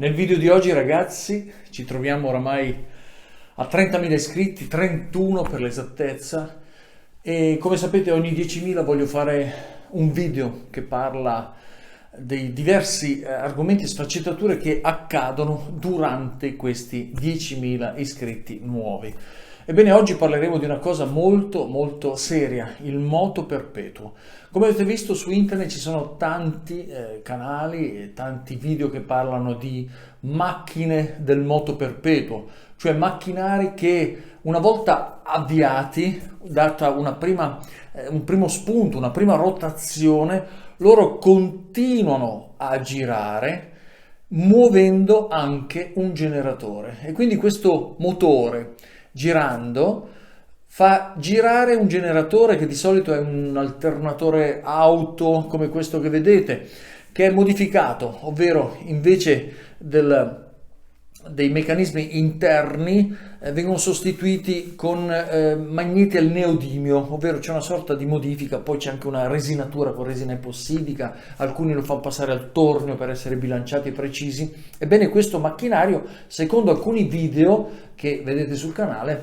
Nel video di oggi, ragazzi, ci troviamo oramai a 30.000 iscritti, 31 per l'esattezza, e come sapete ogni 10.000 voglio fare un video che parla dei diversi argomenti e sfaccettature che accadono durante questi 10.000 iscritti nuovi. Ebbene, oggi parleremo di una cosa molto seria, il moto perpetuo. Come avete visto su internet ci sono tanti canali e tanti video che parlano di macchine del moto perpetuo, cioè macchinari che una volta avviati, data un primo spunto, una prima rotazione, loro continuano a girare muovendo anche un generatore. E quindi questo motore girando fa girare un generatore che di solito è un alternatore auto come questo che vedete, che è modificato, ovvero invece dei meccanismi interni vengono sostituiti con magneti al neodimio, ovvero c'è una sorta di modifica. Poi c'è anche una resinatura con resina epossidica, alcuni lo fanno passare al tornio per essere bilanciati e precisi. Ebbene, questo macchinario, secondo alcuni video che vedete sul canale,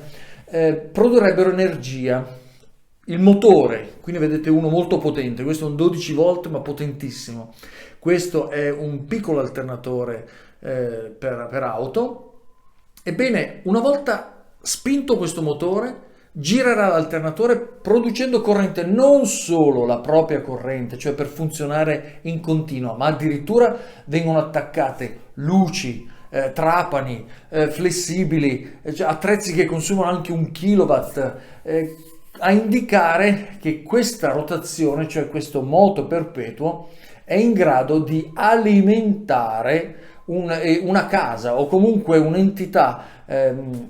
produrrebbero energia. Il motore, quindi vedete uno molto potente, questo è un 12 volt ma potentissimo, questo è un piccolo alternatore per auto. Ebbene, una volta spinto questo motore girerà l'alternatore producendo corrente, non solo la propria corrente, cioè per funzionare in continuo, ma addirittura vengono attaccate luci, trapani, flessibili, cioè attrezzi che consumano anche 1 kW, a indicare che questa rotazione, cioè questo moto perpetuo, è in grado di alimentare una casa o comunque un'entità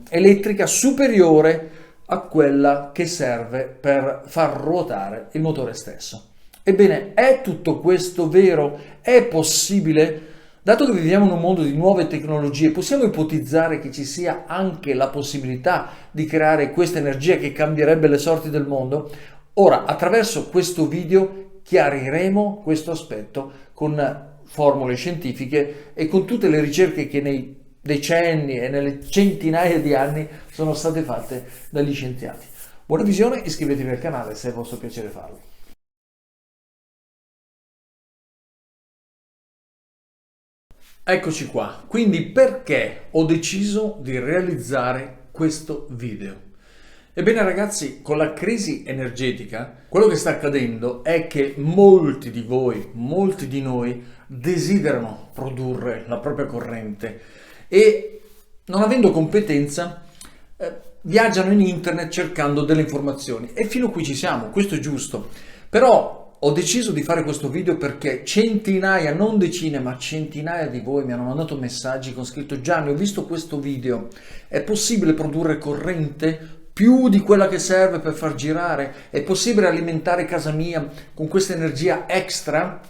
elettrica superiore a quella che serve per far ruotare il motore stesso. Ebbene, è tutto questo vero? È possibile? Dato che viviamo in un mondo di nuove tecnologie, possiamo ipotizzare che ci sia anche la possibilità di creare questa energia che cambierebbe le sorti del mondo? Ora, attraverso questo video chiariremo questo aspetto con formule scientifiche e con tutte le ricerche che nei decenni e nelle centinaia di anni sono state fatte dagli scienziati. Buona visione, iscrivetevi al canale se è vostro piacere farlo. Eccoci qua, quindi perché ho deciso di realizzare questo video? Ebbene ragazzi, con la crisi energetica, quello che sta accadendo è che molti di voi, molti di noi desiderano produrre la propria corrente e non avendo competenza viaggiano in internet cercando delle informazioni, e fino a qui ci siamo, questo è giusto. Però ho deciso di fare questo video perché centinaia, non decine, ma centinaia di voi mi hanno mandato messaggi con scritto: Gianni, ho visto questo video, è possibile produrre corrente più di quella che serve per far girare? È possibile alimentare casa mia con questa energia extra?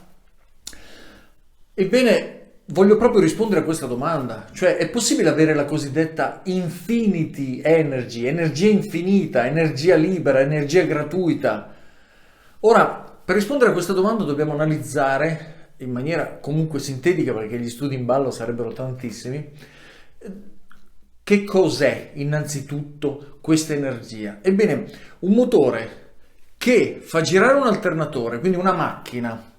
Ebbene, voglio proprio rispondere a questa domanda, cioè è possibile avere la cosiddetta infinity energy, energia infinita, energia libera, energia gratuita? Ora, per rispondere a questa domanda dobbiamo analizzare in maniera comunque sintetica, perché gli studi in ballo sarebbero tantissimi, che cos'è innanzitutto questa energia. Ebbene, un motore che fa girare un alternatore, quindi una macchina,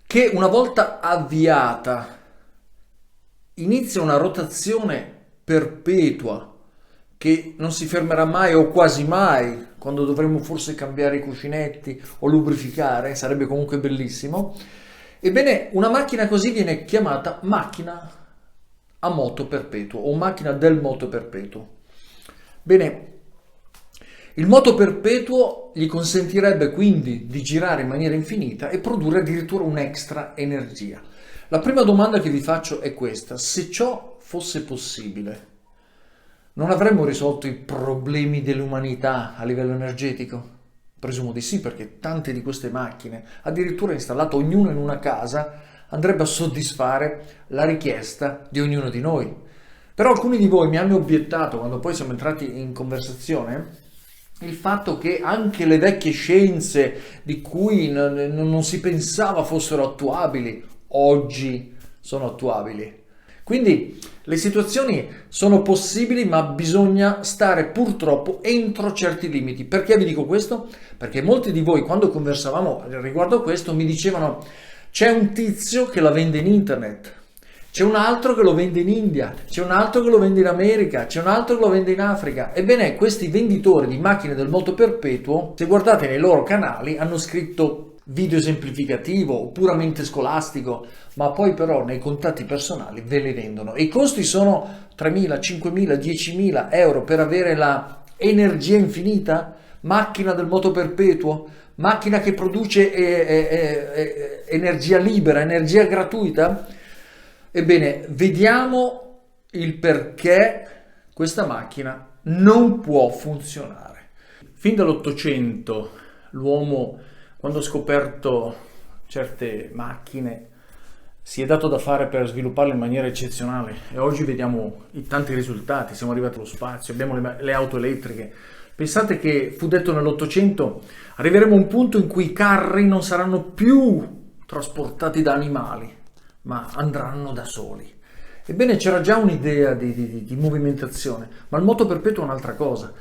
che una volta avviata inizia una rotazione perpetua che non si fermerà mai o quasi mai, quando dovremmo forse cambiare i cuscinetti o lubrificare, sarebbe comunque bellissimo. Ebbene, una macchina così viene chiamata macchina a moto perpetuo o macchina del moto perpetuo. Bene, il moto perpetuo gli consentirebbe quindi di girare in maniera infinita e produrre addirittura un'extra energia. La prima domanda che vi faccio è questa: se ciò fosse possibile, non avremmo risolto i problemi dell'umanità a livello energetico? Presumo di sì, perché tante di queste macchine, addirittura installate ognuna in una casa, andrebbe a soddisfare la richiesta di ognuno di noi. Però alcuni di voi mi hanno obiettato, quando poi siamo entrati in conversazione, il fatto che anche le vecchie scienze di cui non si pensava fossero attuabili, oggi sono attuabili. Quindi le situazioni sono possibili, ma bisogna stare purtroppo entro certi limiti. Perché vi dico questo? Perché molti di voi, quando conversavamo riguardo a questo, mi dicevano: c'è un tizio che la vende in internet, c'è un altro che lo vende in India, c'è un altro che lo vende in America, c'è un altro che lo vende in Africa. Ebbene, questi venditori di macchine del moto perpetuo, se guardate nei loro canali, hanno scritto video esemplificativo o puramente scolastico, ma poi però nei contatti personali ve li vendono. E i costi sono 3.000, 5.000, 10.000 euro per avere la energia infinita, macchina del moto perpetuo, macchina che produce energia libera, energia gratuita. Ebbene, vediamo il perché questa macchina non può funzionare. Fin dall'Ottocento l'uomo, quando ha scoperto certe macchine, si è dato da fare per svilupparle in maniera eccezionale e oggi vediamo i tanti risultati. Siamo arrivati allo spazio, abbiamo le auto elettriche. Pensate che fu detto nell'Ottocento: arriveremo a un punto in cui i carri non saranno più trasportati da animali, ma andranno da soli. Ebbene, c'era già un'idea di movimentazione, ma il moto perpetuo è un'altra cosa.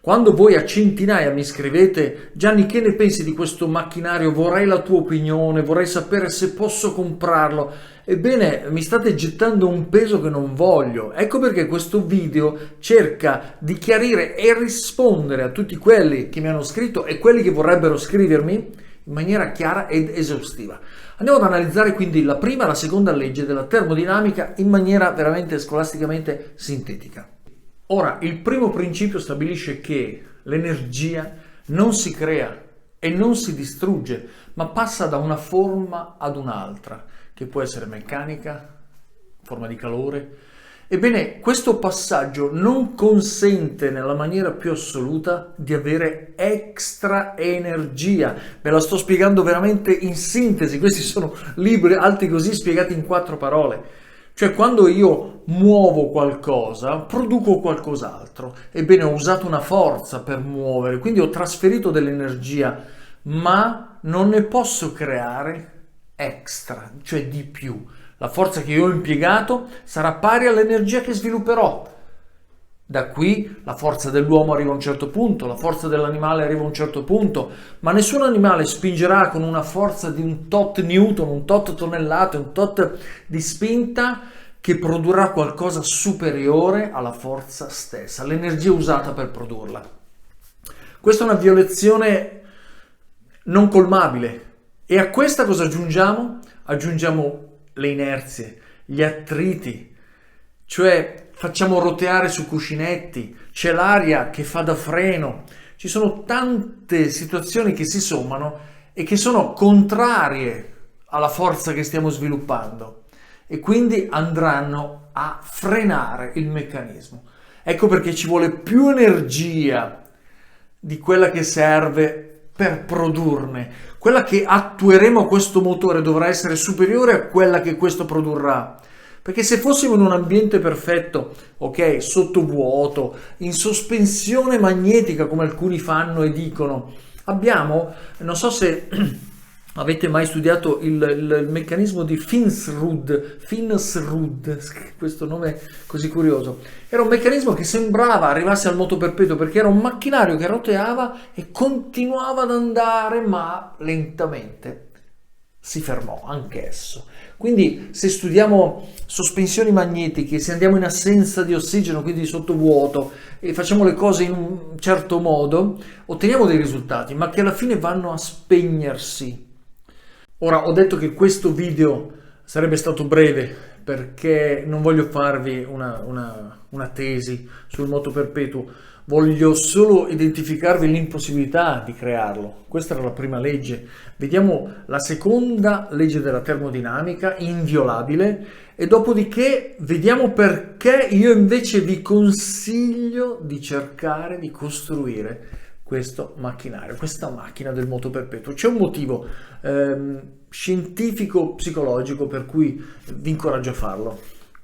Quando voi a centinaia mi scrivete: Gianni, che ne pensi di questo macchinario? Vorrei la tua opinione, vorrei sapere se posso comprarlo. Ebbene, mi state gettando un peso che non voglio. Ecco perché questo video cerca di chiarire e rispondere a tutti quelli che mi hanno scritto e quelli che vorrebbero scrivermi in maniera chiara ed esaustiva. Andiamo ad analizzare quindi la prima e la seconda legge della termodinamica in maniera veramente scolasticamente sintetica. Ora, il primo principio stabilisce che l'energia non si crea e non si distrugge, ma passa da una forma ad un'altra, che può essere meccanica, forma di calore. Ebbene, questo passaggio non consente nella maniera più assoluta di avere extra energia. Ve la sto spiegando veramente in sintesi, questi sono libri alti così spiegati in 4 parole. Cioè, quando io muovo qualcosa, produco qualcos'altro. Ebbene, ho usato una forza per muovere, quindi ho trasferito dell'energia, ma non ne posso creare extra, cioè di più. La forza che io ho impiegato sarà pari all'energia che svilupperò. Da qui la forza dell'uomo arriva a un certo punto, la forza dell'animale arriva a un certo punto, ma nessun animale spingerà con una forza di un tot newton, un tot tonnellate, un tot di spinta che produrrà qualcosa superiore alla forza stessa, l'energia usata per produrla. Questa è una violazione non colmabile. E a questa cosa aggiungiamo? Aggiungiamo le inerzie, gli attriti, cioè facciamo roteare su cuscinetti, c'è l'aria che fa da freno, ci sono tante situazioni che si sommano e che sono contrarie alla forza che stiamo sviluppando e quindi andranno a frenare il meccanismo. Ecco perché ci vuole più energia di quella che serve per produrne. Quella che attueremo a questo motore dovrà essere superiore a quella che questo produrrà. Perché se fossimo in un ambiente perfetto, ok, sottovuoto, in sospensione magnetica come alcuni fanno e dicono, abbiamo, non so se avete mai studiato il meccanismo di Finsrud, questo nome così curioso. Era un meccanismo che sembrava arrivasse al moto perpetuo perché era un macchinario che roteava e continuava ad andare, ma lentamente si fermò anch'esso. Quindi se studiamo sospensioni magnetiche, se andiamo in assenza di ossigeno, quindi sottovuoto, e facciamo le cose in un certo modo, otteniamo dei risultati, ma che alla fine vanno a spegnersi. Ora, ho detto che questo video sarebbe stato breve perché non voglio farvi una tesi sul moto perpetuo, voglio solo identificarvi l'impossibilità di crearlo. Questa era la prima legge. Vediamo la seconda legge della termodinamica, inviolabile, e dopodiché vediamo perché io invece vi consiglio di cercare di costruire questo macchinario, questa macchina del moto perpetuo. C'è un motivo scientifico, psicologico per cui vi incoraggio a farlo.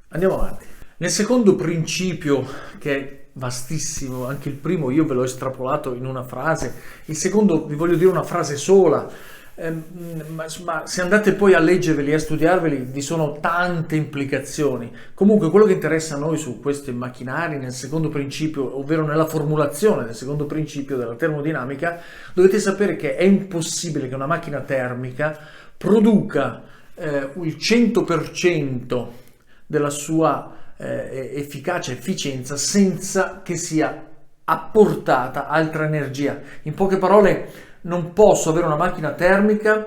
Andiamo avanti. Nel secondo principio, che è vastissimo, anche il primo io ve l'ho estrapolato in una frase, il secondo vi voglio dire una frase sola, ma se andate poi a leggerveli e a studiarveli vi sono tante implicazioni. Comunque quello che interessa a noi su questi macchinari nel secondo principio, ovvero nella formulazione del secondo principio della termodinamica, dovete sapere che è impossibile che una macchina termica produca il 100% della sua efficacia, efficienza, senza che sia apportata altra energia. In poche parole, non posso avere una macchina termica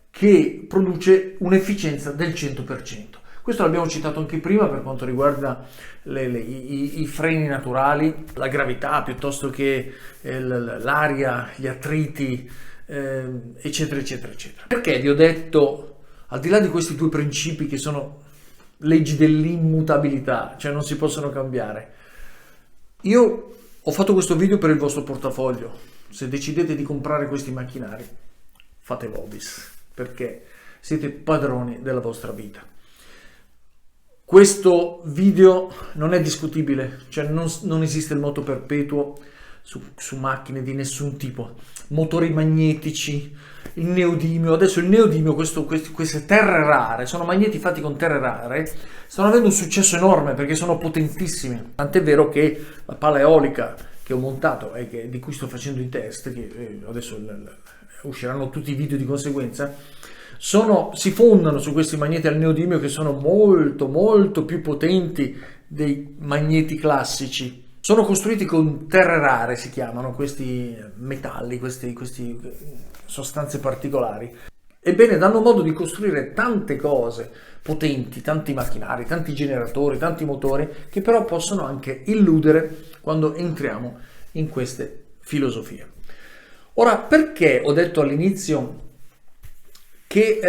che produce un'efficienza del 100%. Questo l'abbiamo citato anche prima per quanto riguarda i freni naturali, la gravità piuttosto che l'aria, gli attriti, eccetera, eccetera, eccetera. Perché vi ho detto, al di là di questi due principi che sono leggi dell'immutabilità, cioè non si possono cambiare, io ho fatto questo video per il vostro portafoglio. Se decidete di comprare questi macchinari, fate Vobis, perché siete padroni della vostra vita. Questo video non è discutibile, cioè non esiste il moto perpetuo su macchine di nessun tipo. Motori magnetici, il neodimio, adesso il neodimio, queste terre rare, sono magneti fatti con terre rare, stanno avendo un successo enorme perché sono potentissimi. Tant'è vero che la pala eolica che ho montato e di cui sto facendo i test, che adesso usciranno tutti i video di conseguenza, si fondano su questi magneti al neodimio che sono molto molto più potenti dei magneti classici. Sono costruiti con terre rare, si chiamano questi metalli, queste sostanze particolari. Ebbene, danno modo di costruire tante cose potenti, tanti macchinari, tanti generatori, tanti motori, che però possono anche illudere quando entriamo in queste filosofie. Ora, perché ho detto all'inizio che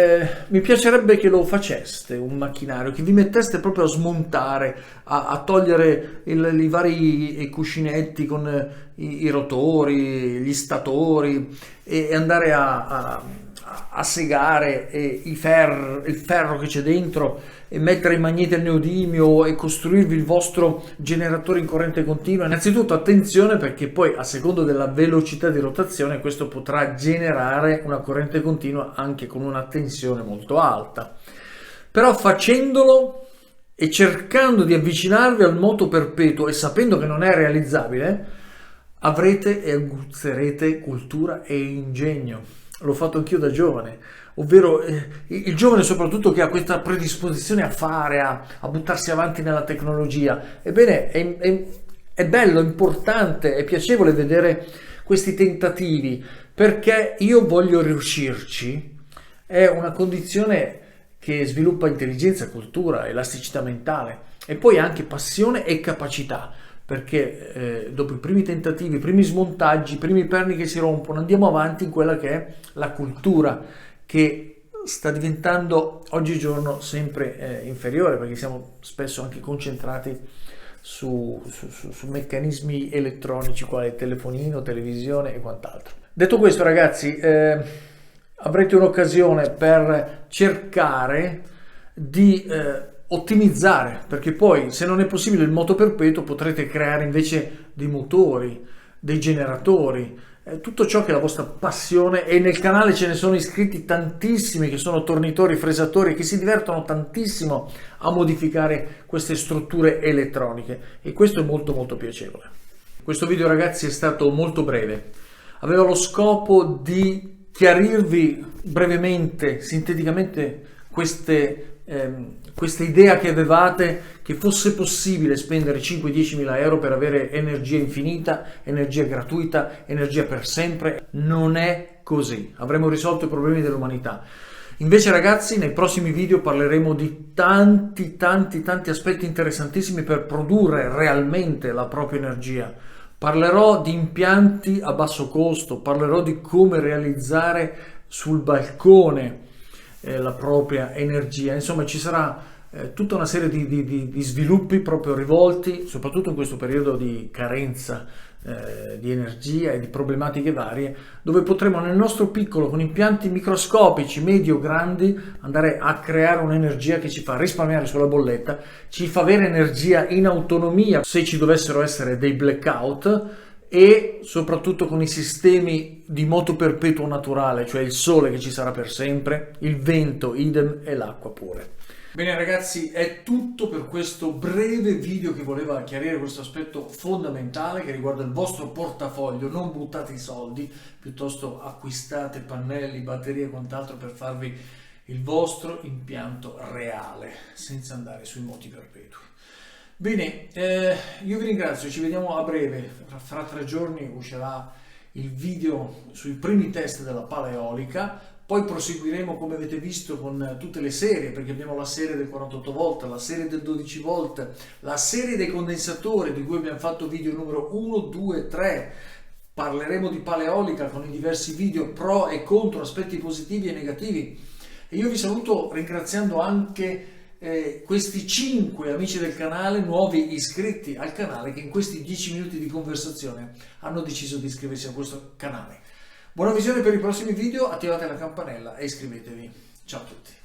mi piacerebbe che lo faceste un macchinario, che vi metteste proprio a smontare, a togliere i vari cuscinetti con i rotori, gli statori e andare a segare il ferro che c'è dentro e mettere i magneti al neodimio e costruirvi il vostro generatore in corrente continua. Innanzitutto attenzione, perché poi a seconda della velocità di rotazione questo potrà generare una corrente continua anche con una tensione molto alta. Però facendolo e cercando di avvicinarvi al moto perpetuo e sapendo che non è realizzabile, avrete e aguzzerete cultura e ingegno. L'ho fatto anch'io da giovane, ovvero il giovane soprattutto che ha questa predisposizione a fare, a buttarsi avanti nella tecnologia. Ebbene, è bello, è importante, è piacevole vedere questi tentativi, perché io voglio riuscirci. È una condizione che sviluppa intelligenza, cultura, elasticità mentale e poi anche passione e capacità. Perché dopo i primi tentativi, i primi smontaggi, i primi perni che si rompono, andiamo avanti in quella che è la cultura, che sta diventando oggigiorno sempre inferiore, perché siamo spesso anche concentrati su meccanismi elettronici quali telefonino, televisione e quant'altro. Detto questo, ragazzi, avrete un'occasione per cercare di ottimizzare, perché poi se non è possibile il moto perpetuo potrete creare invece dei motori, dei generatori, tutto ciò che è la vostra passione, e nel canale ce ne sono iscritti tantissimi che sono tornitori, fresatori, che si divertono tantissimo a modificare queste strutture elettroniche, e questo è molto molto piacevole. Questo video, ragazzi, è stato molto breve, aveva lo scopo di chiarirvi brevemente, sinteticamente questa idea che avevate, che fosse possibile spendere 5-10 mila euro per avere energia infinita, energia gratuita, energia per sempre. Non è così. Avremo risolto i problemi dell'umanità. Invece, ragazzi, nei prossimi video parleremo di tanti aspetti interessantissimi per produrre realmente la propria energia. Parlerò di impianti a basso costo, parlerò di come realizzare sul balcone la propria energia. Insomma, ci sarà tutta una serie di sviluppi proprio rivolti, soprattutto in questo periodo di carenza di energia e di problematiche varie, dove potremo nel nostro piccolo, con impianti microscopici, medio, grandi, andare a creare un'energia che ci fa risparmiare sulla bolletta, ci fa avere energia in autonomia se ci dovessero essere dei blackout, e soprattutto con i sistemi di moto perpetuo naturale, cioè il sole che ci sarà per sempre, il vento idem e l'acqua pure. Bene ragazzi, è tutto per questo breve video che voleva chiarire questo aspetto fondamentale che riguarda il vostro portafoglio. Non buttate i soldi, piuttosto acquistate pannelli, batterie e quant'altro per farvi il vostro impianto reale, senza andare sui moti perpetui. Bene, io vi ringrazio, ci vediamo a breve, fra 3 giorni uscirà il video sui primi test della pala eolica. Poi proseguiremo, come avete visto, con tutte le serie, perché abbiamo la serie del 48 volt, la serie del 12 volt, la serie dei condensatori, di cui abbiamo fatto video numero 1, 2, 3. Parleremo di pala eolica con i diversi video pro e contro, aspetti positivi e negativi. E io vi saluto ringraziando anche questi 5 amici del canale, nuovi iscritti al canale, che in questi 10 minuti di conversazione hanno deciso di iscriversi a questo canale. Buona visione per i prossimi video, attivate la campanella e iscrivetevi. Ciao a tutti.